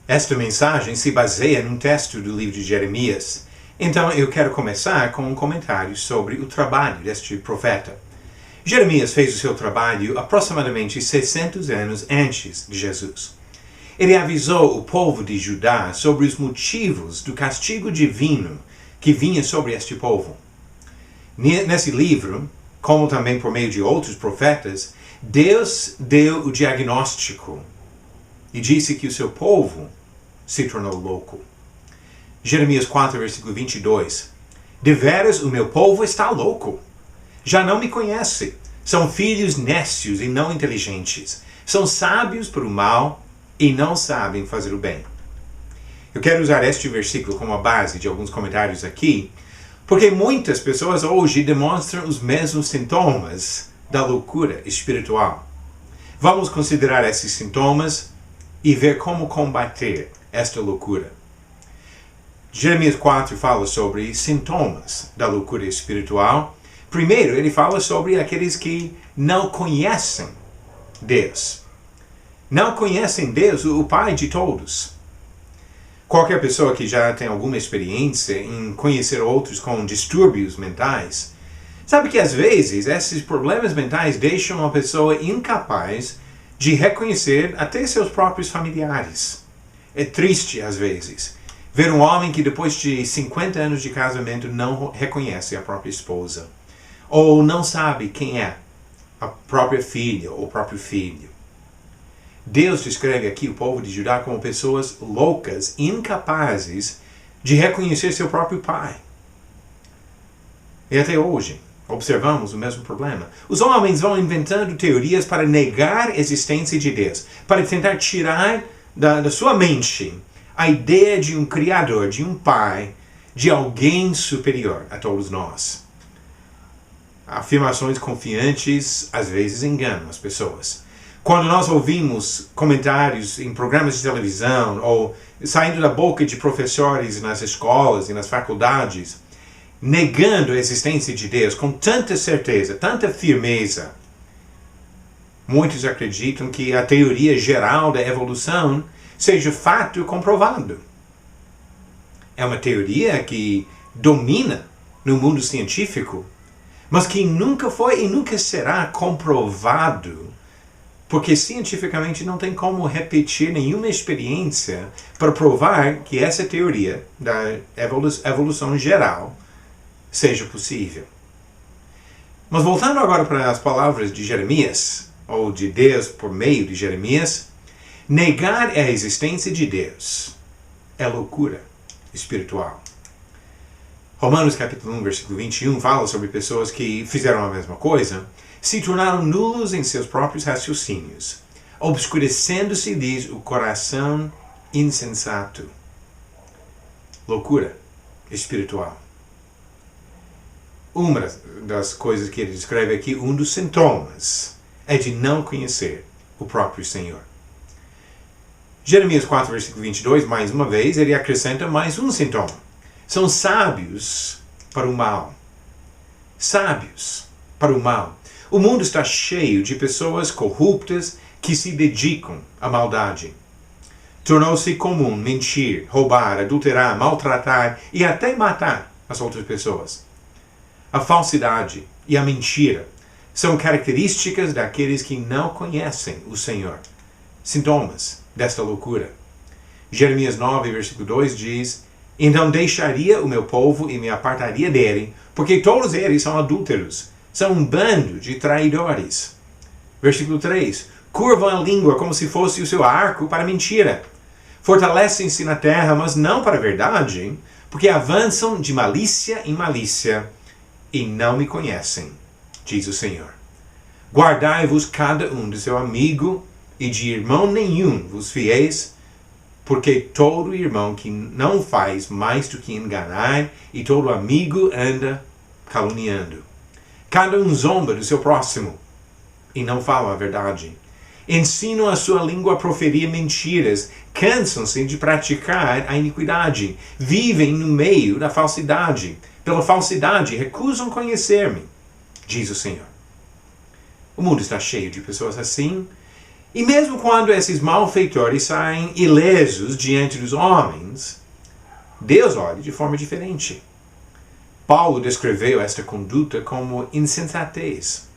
Esta mensagem se baseia num texto do livro de Jeremias. Então eu quero começar com um comentário sobre o trabalho deste profeta. Jeremias fez o seu trabalho aproximadamente 600 anos antes de Jesus. Ele avisou o povo de Judá sobre os motivos do castigo divino que vinha sobre este povo. Nesse livro, como também por meio de outros profetas, Deus deu o diagnóstico e disse que o seu povo se tornou louco. Jeremias 4, versículo 22. Deveras o meu povo está louco. Já não me conhece. São filhos nécios e não inteligentes. São sábios para o mal e não sabem fazer o bem. Eu quero usar este versículo como a base de alguns comentários aqui, porque muitas pessoas hoje demonstram os mesmos sintomas da loucura espiritual. Vamos considerar esses sintomas e ver como combater esta loucura. Jeremias 4 fala sobre sintomas da loucura espiritual. Primeiro, ele fala sobre aqueles que não conhecem Deus. Não conhecem Deus, o Pai de todos. Qualquer pessoa que já tem alguma experiência em conhecer outros com distúrbios mentais, sabe que às vezes esses problemas mentais deixam uma pessoa incapaz de reconhecer até seus próprios familiares. É triste às vezes ver um homem que depois de 50 anos de casamento não reconhece a própria esposa, ou não sabe quem é a própria filha ou o próprio filho. Deus descreve aqui o povo de Judá como pessoas loucas, incapazes de reconhecer seu próprio pai. E até hoje, observamos o mesmo problema. Os homens vão inventando teorias para negar a existência de Deus, para tentar tirar da sua mente a ideia de um Criador, de um Pai, de alguém superior a todos nós. Afirmações confiantes às vezes enganam as pessoas. Quando nós ouvimos comentários em programas de televisão ou saindo da boca de professores nas escolas e nas faculdades, negando a existência de Deus com tanta certeza, tanta firmeza, muitos acreditam que a teoria geral da evolução seja fato comprovado. É uma teoria que domina no mundo científico, mas que nunca foi e nunca será comprovado, porque cientificamente não tem como repetir nenhuma experiência para provar que essa teoria da evolução geral seja possível. Mas voltando agora para as palavras de Jeremias, ou de Deus por meio de Jeremias, negar a existência de Deus é loucura espiritual. Romanos capítulo 1, versículo 21 fala sobre pessoas que fizeram a mesma coisa, se tornaram nulos em seus próprios raciocínios, obscurecendo-se-lhes o coração insensato. Loucura espiritual. Uma das coisas que ele descreve aqui, um dos sintomas, é de não conhecer o próprio Senhor. Jeremias 4, versículo 22, mais uma vez, ele acrescenta mais um sintoma. São sábios para o mal. Sábios para o mal. O mundo está cheio de pessoas corruptas que se dedicam à maldade. Tornou-se comum mentir, roubar, adulterar, maltratar e até matar as outras pessoas. A falsidade e a mentira são características daqueles que não conhecem o Senhor. Sintomas desta loucura. Jeremias 9, versículo 2 diz: Então deixaria o meu povo e me apartaria dele, porque todos eles são adúlteros. São um bando de traidores. Versículo 3. Curvam a língua como se fosse o seu arco para a mentira. Fortalecem-se na terra, mas não para a verdade, porque avançam de malícia em malícia e não me conhecem, diz o Senhor. Guardai-vos cada um de seu amigo e de irmão nenhum vos fieis, porque todo irmão que não faz mais do que enganar e todo amigo anda caluniando. Cada um zomba do seu próximo e não fala a verdade. Ensinam a sua língua a proferir mentiras, cansam-se de praticar a iniquidade, vivem no meio da falsidade. Pela falsidade recusam conhecer-me, diz o Senhor. O mundo está cheio de pessoas assim, E mesmo quando esses malfeitores saem ilesos diante dos homens, Deus olha de forma diferente. Paulo descreveu esta conduta como insensatez.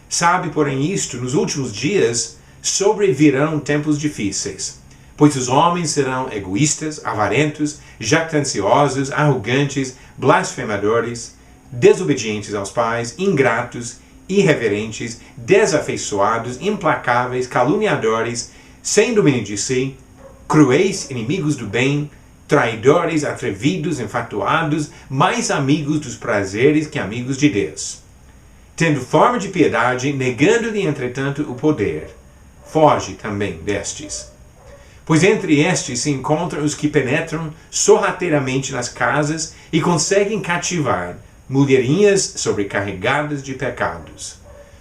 Sabe, porém, isto, nos últimos dias sobrevirão tempos difíceis, pois os homens serão egoístas, avarentos, jactanciosos, arrogantes, blasfemadores, desobedientes aos pais, ingratos, irreverentes, desafeiçoados, implacáveis, caluniadores, sem domínio de si, cruéis, inimigos do bem, traidores, atrevidos, enfatuados, mais amigos dos prazeres que amigos de Deus. Tendo forma de piedade, negando-lhe, entretanto, o poder, foge também destes. Pois entre estes se encontram os que penetram sorrateiramente nas casas e conseguem cativar mulherinhas sobrecarregadas de pecados,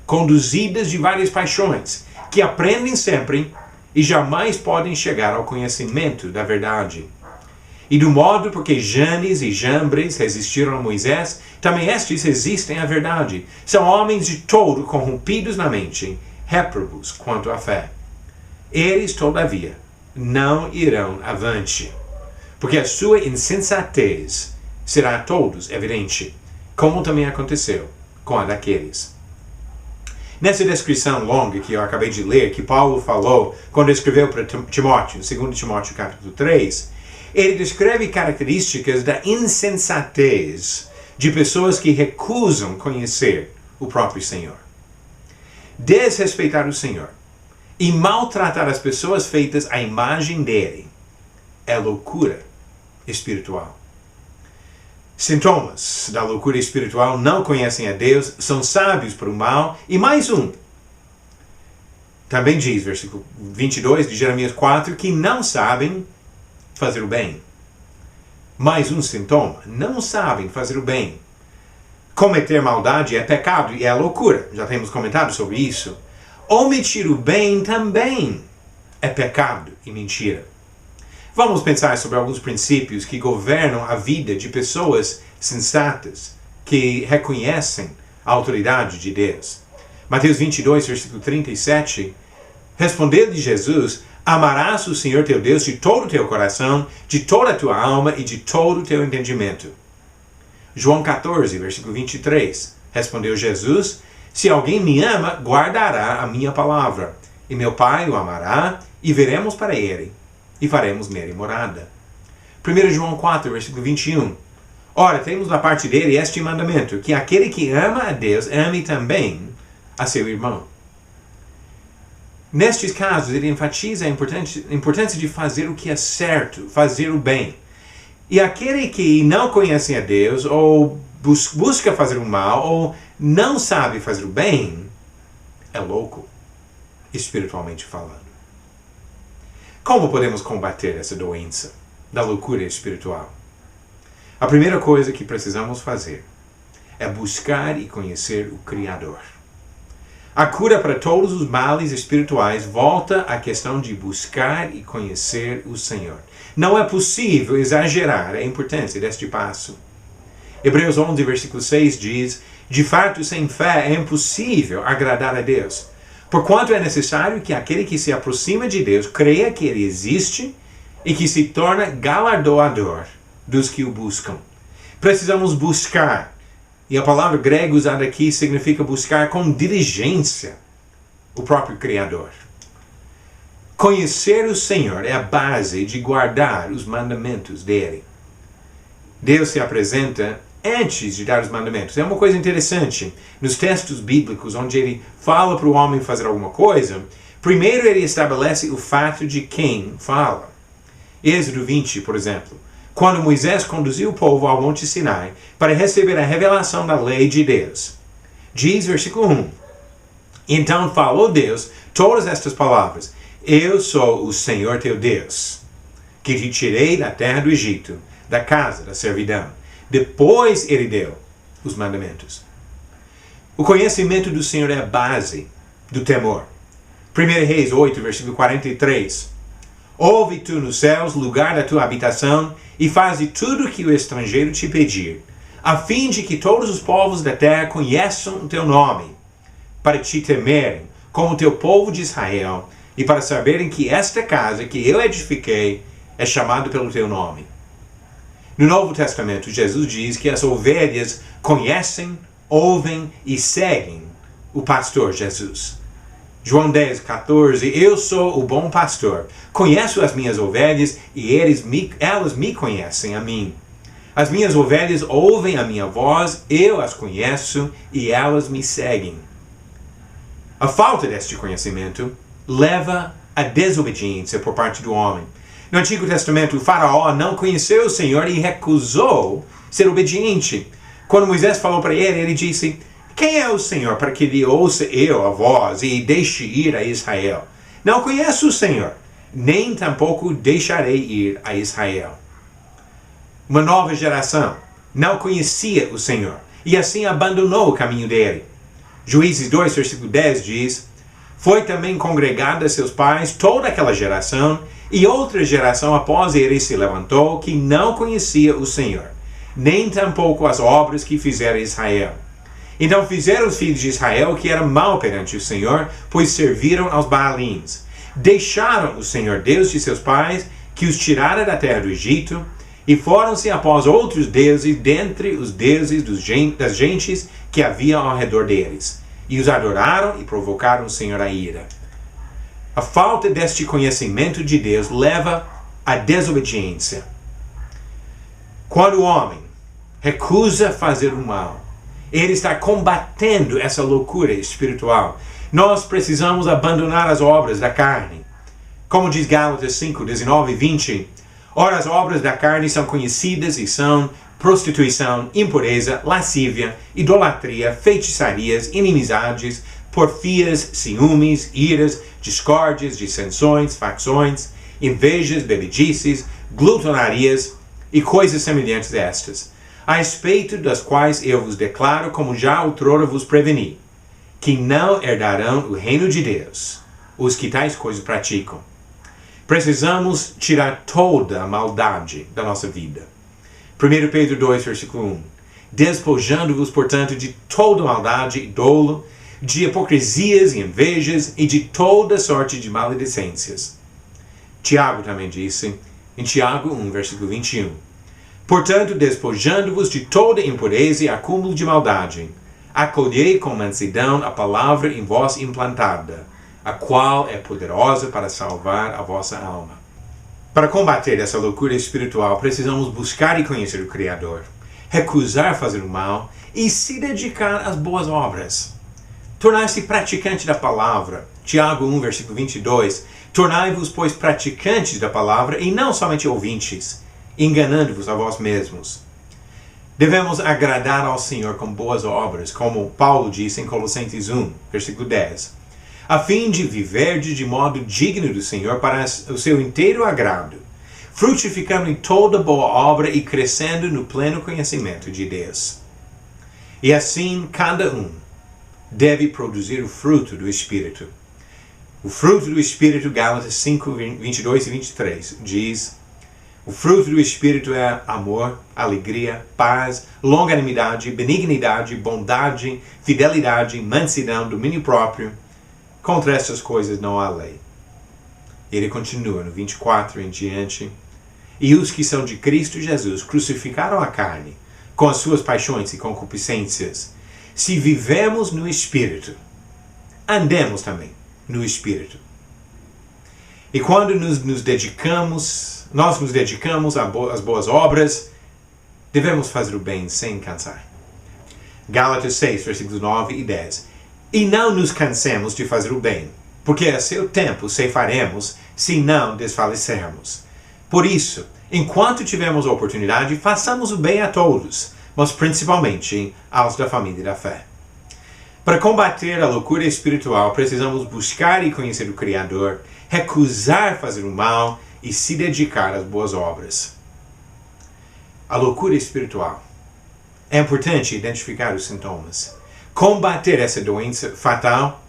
conduzidas de várias paixões, que aprendem sempre e jamais podem chegar ao conhecimento da verdade. E do modo porque Janes e Jambres resistiram a Moisés, também estes resistem à verdade. São homens de todo corrompidos na mente, réprobos quanto à fé. Eles, todavia, não irão avante, porque a sua insensatez será a todos evidente, como também aconteceu com a daqueles. Nessa descrição longa que eu acabei de ler, que Paulo falou quando escreveu para Timóteo, 2 Timóteo capítulo 3, ele descreve características da insensatez de pessoas que recusam conhecer o próprio Senhor. Desrespeitar o Senhor e maltratar as pessoas feitas à imagem dele é loucura espiritual. Sintomas da loucura espiritual: não conhecem a Deus, são sábios para o mal, e mais um. Também diz, versículo 22 de Jeremias 4, que não sabem fazer o bem. Mais um sintoma: não sabem fazer o bem. Cometer maldade é pecado e é loucura. Já temos comentado sobre isso. Omitir o bem também é pecado e mentira. Vamos pensar sobre alguns princípios que governam a vida de pessoas sensatas, que reconhecem a autoridade de Deus. Mateus 22, versículo 37, respondeu-lhe Jesus: amarás o Senhor teu Deus de todo o teu coração, de toda a tua alma e de todo o teu entendimento. João 14, versículo 23, respondeu Jesus: se alguém me ama, guardará a minha palavra, e meu Pai o amará, e veremos para ele, e faremos nele morada. 1 João 4, versículo 21. Ora, temos da parte dele este mandamento, que aquele que ama a Deus, ame também a seu irmão. Nestes casos, ele enfatiza a importância de fazer o que é certo, fazer o bem. E aquele que não conhece a Deus, ou busca fazer o mal, ou não sabe fazer o bem, é louco, espiritualmente falando. Como podemos combater essa doença da loucura espiritual? A primeira coisa que precisamos fazer é buscar e conhecer o Criador. A cura para todos os males espirituais volta à questão de buscar e conhecer o Senhor. Não é possível exagerar a importância deste passo. Hebreus 11, versículo 6 diz: de fato, sem fé é impossível agradar a Deus, porquanto é necessário que aquele que se aproxima de Deus creia que Ele existe e que se torna galardoador dos que o buscam. Precisamos buscar. E a palavra grega usada aqui significa buscar com diligência o próprio Criador. Conhecer o Senhor é a base de guardar os mandamentos dele. Deus se apresenta antes de dar os mandamentos. É uma coisa interessante. Nos textos bíblicos, onde ele fala para o homem fazer alguma coisa, primeiro ele estabelece o fato de quem fala. Êxodo 20, por exemplo. Quando Moisés conduziu o povo ao Monte Sinai para receber a revelação da lei de Deus. Diz versículo 1. Então falou Deus todas estas palavras: eu sou o Senhor teu Deus, que te tirei da terra do Egito, da casa da servidão. Depois ele deu os mandamentos. O conhecimento do Senhor é a base do temor. 1 Reis 8, versículo 43. Ouve tu nos céus, lugar da tua habitação, e faze tudo o que o estrangeiro te pedir, a fim de que todos os povos da terra conheçam o teu nome, para te temerem, como o teu povo de Israel, e para saberem que esta casa que eu edifiquei é chamada pelo teu nome. No Novo Testamento, Jesus diz que as ovelhas conhecem, ouvem e seguem o pastor Jesus. João 10, 14, eu sou o bom pastor, conheço as minhas ovelhas e elas me conhecem a mim. As minhas ovelhas ouvem a minha voz, eu as conheço e elas me seguem. A falta deste conhecimento leva à desobediência por parte do homem. No Antigo Testamento, o faraó não conheceu o Senhor e recusou ser obediente. Quando Moisés falou para ele, ele disse: quem é o Senhor para que lhe ouça eu a voz e deixe ir a Israel? Não conheço o Senhor, nem tampouco deixarei ir a Israel. Uma nova geração não conhecia o Senhor e assim abandonou o caminho dele. Juízes 2, versículo 10 diz: foi também congregada a seus pais toda aquela geração, e outra geração após ele se levantou que não conhecia o Senhor, nem tampouco as obras que fizera Israel. Então fizeram os filhos de Israel o que era mal perante o Senhor, pois serviram aos Baalins. Deixaram o Senhor Deus de seus pais, que os tirara da terra do Egito, e foram-se após outros deuses dentre os deuses das gentes que havia ao redor deles. E os adoraram e provocaram o Senhor a ira. A falta deste conhecimento de Deus leva à desobediência. Quando o homem recusa fazer o mal, ele está combatendo essa loucura espiritual. Nós precisamos abandonar as obras da carne. Como diz Gálatas 5, 19 e 20, ora, as obras da carne são conhecidas e são prostituição, impureza, lascívia, idolatria, feitiçarias, inimizades, porfias, ciúmes, iras, discórdias, dissensões, facções, invejas, bebedices, glutonarias e coisas semelhantes a estas, a respeito das quais eu vos declaro, como já outrora vos preveni, que não herdarão o reino de Deus os que tais coisas praticam. Precisamos tirar toda a maldade da nossa vida. 1 Pedro 2, versículo 1. Despojando-vos, portanto, de toda maldade e dolo, de hipocrisias e invejas e de toda sorte de maledicências. Tiago também disse, em Tiago 1, versículo 21. Portanto, despojando-vos de toda impureza e acúmulo de maldade, acolhei com mansidão a palavra em vós implantada, a qual é poderosa para salvar a vossa alma. Para combater essa loucura espiritual, precisamos buscar e conhecer o Criador, recusar fazer o mal e se dedicar às boas obras. Tornar-se praticante da palavra. Tiago 1, versículo 22. Tornai-vos, pois, praticantes da palavra e não somente ouvintes, enganando-vos a vós mesmos. Devemos agradar ao Senhor com boas obras, como Paulo disse em Colossenses 1, versículo 10. A fim de viverdes de modo digno do Senhor para o seu inteiro agrado, frutificando em toda boa obra e crescendo no pleno conhecimento de Deus. E assim cada um deve produzir o fruto do Espírito. O fruto do Espírito, Gálatas 5, 22 e 23, diz: o fruto do Espírito é amor, alegria, paz, longanimidade, benignidade, bondade, fidelidade, mansidão, domínio próprio. Contra essas coisas não há lei. Ele continua no 24 em diante. E os que são de Cristo Jesus crucificaram a carne, com as suas paixões e concupiscências. Se vivemos no Espírito, andemos também no Espírito. E quando nós nos dedicamos às boas obras, devemos fazer o bem sem cansar. Gálatas 6, versículos 9 e 10. E não nos cansemos de fazer o bem, porque a seu tempo ceifaremos, se não desfalecermos. Por isso, enquanto tivermos a oportunidade, façamos o bem a todos, mas principalmente aos da família da fé. Para combater a loucura espiritual, precisamos buscar e conhecer o Criador, recusar fazer o mal e se dedicar às boas obras. A loucura espiritual. É importante identificar os sintomas. Combater essa doença fatal,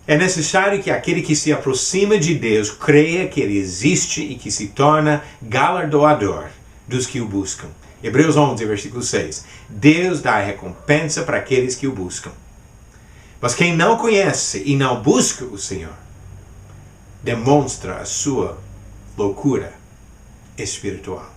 é necessário que aquele que se aproxima de Deus creia que Ele existe e que se torna galardoador dos que o buscam. Hebreus 11, versículo 6. Deus dá recompensa para aqueles que o buscam. Mas quem não conhece e não busca o Senhor, demonstra a sua loucura espiritual.